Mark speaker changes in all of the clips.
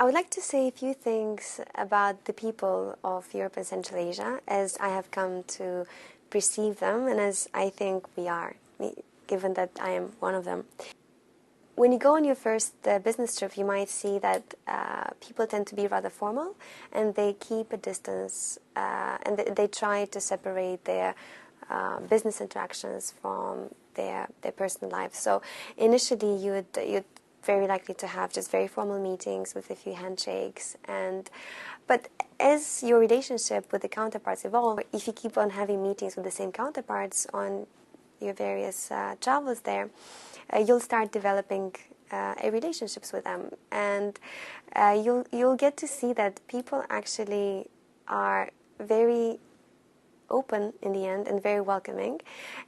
Speaker 1: I would like to say a few things about the people of Europe and Central Asia as I have come to perceive them and as I think we are, given that I am one of them. When you go on your first business trip, you might see that people tend to be rather formal and they keep a distance and they try to separate their business interactions from their personal life. So initially you'd very likely to have just very formal meetings with a few handshakes, but as your relationship with the counterparts evolve, if you keep on having meetings with the same counterparts on your various travels there, you'll start developing relationships with them, and you'll get to see that people actually are very open in the end and very welcoming,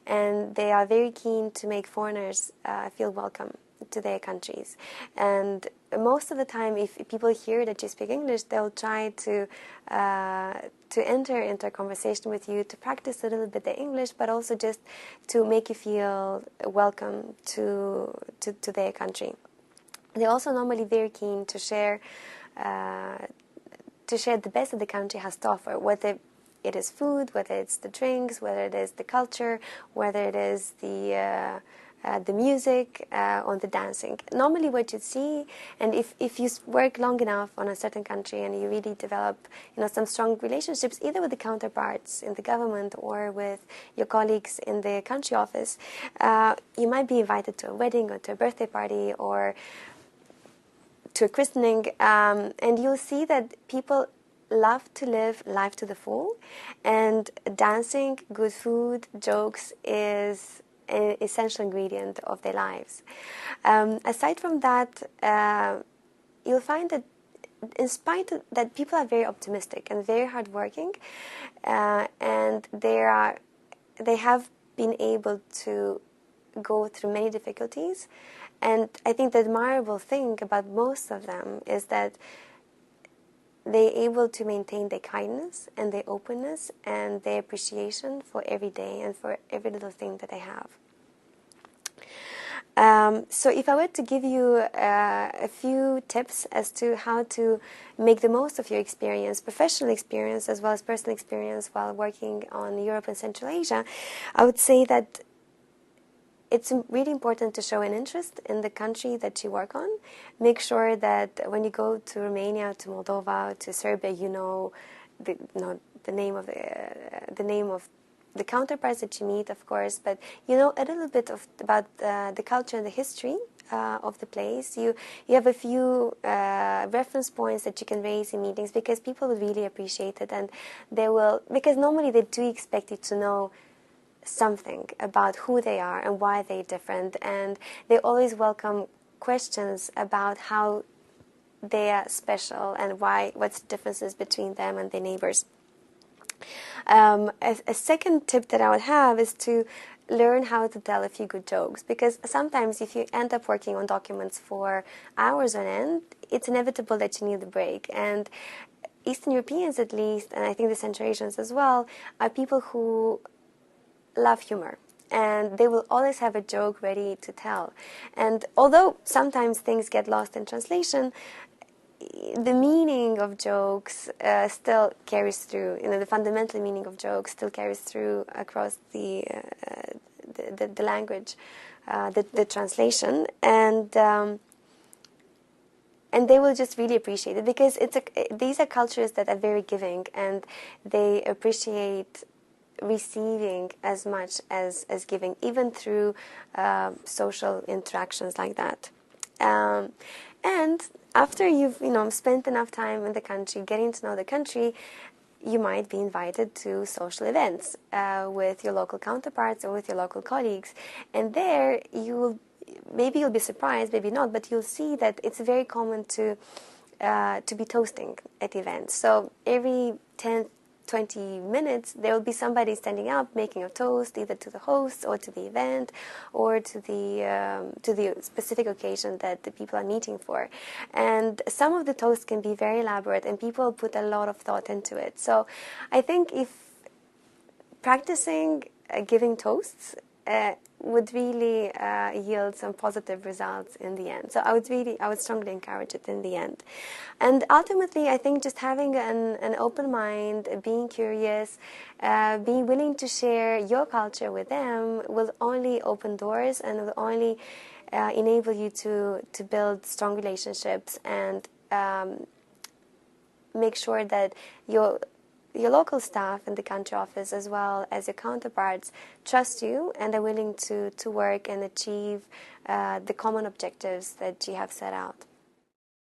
Speaker 1: and they are very keen to make foreigners feel welcome to their countries. And most of the time, if people hear that you speak English, they'll try to enter into a conversation with you, to practice a little bit the English, but also just to make you feel welcome to their country. They're also normally very keen to share the best that the country has to offer, whether it is food, whether it's the drinks, whether it is the culture, whether it is the music, or the dancing. Normally what you see, and if you work long enough on a certain country and you really develop some strong relationships, either with the counterparts in the government or with your colleagues in the country office, you might be invited to a wedding or to a birthday party or to a christening, and you'll see that people love to live life to the full, and dancing, good food, jokes is an essential ingredient of their lives. Aside from that, you'll find that in spite of that, people are very optimistic and very hardworking, and they have been able to go through many difficulties. And I think the admirable thing about most of them is that they're able to maintain their kindness and their openness and their appreciation for every day and for every little thing that they have. So if I were to give you a few tips as to how to make the most of your experience, professional experience as well as personal experience while working on Europe and Central Asia, I would say that it's really important to show an interest in the country that you work on. Make sure that when you go to Romania, to Moldova, to Serbia, you know the name of the counterparts that you meet, of course, but you know a little bit about the culture and the history of the place. You have a few reference points that you can raise in meetings, because people will really appreciate it, and they will, because normally they do expect you to know something about who they are and why they're different, and they always welcome questions about how they are special and what's the differences between them and their neighbors. A second tip that I would have is to learn how to tell a few good jokes, because sometimes if you end up working on documents for hours on end, it's inevitable that you need a break. And Eastern Europeans, at least, and I think the Central Asians as well, are people who love humor, and they will always have a joke ready to tell. And although sometimes things get lost in translation, the meaning of jokes still carries through. The fundamental meaning of jokes still carries through across the language, the translation, and they will just really appreciate it, because these are cultures that are very giving, and they appreciate receiving as much as giving, even through social interactions like that. And after you've spent enough time in the country, getting to know the country, you might be invited to social events with your local counterparts or with your local colleagues, and there you'll be surprised, maybe not, but you'll see that it's very common to be toasting at events. So every 10-20 minutes, there will be somebody standing up making a toast, either to the host or to the event or to the specific occasion that the people are meeting for. And some of the toasts can be very elaborate, and people put a lot of thought into it. So I think if practicing giving toasts would really yield some positive results in the end. So I would strongly encourage it in the end. And ultimately, I think just having an open mind, being curious, being willing to share your culture with them will only open doors and will only enable you to build strong relationships and make sure that your local staff in the country office, as well as your counterparts, trust you and are willing to work and achieve the common objectives that you have set out.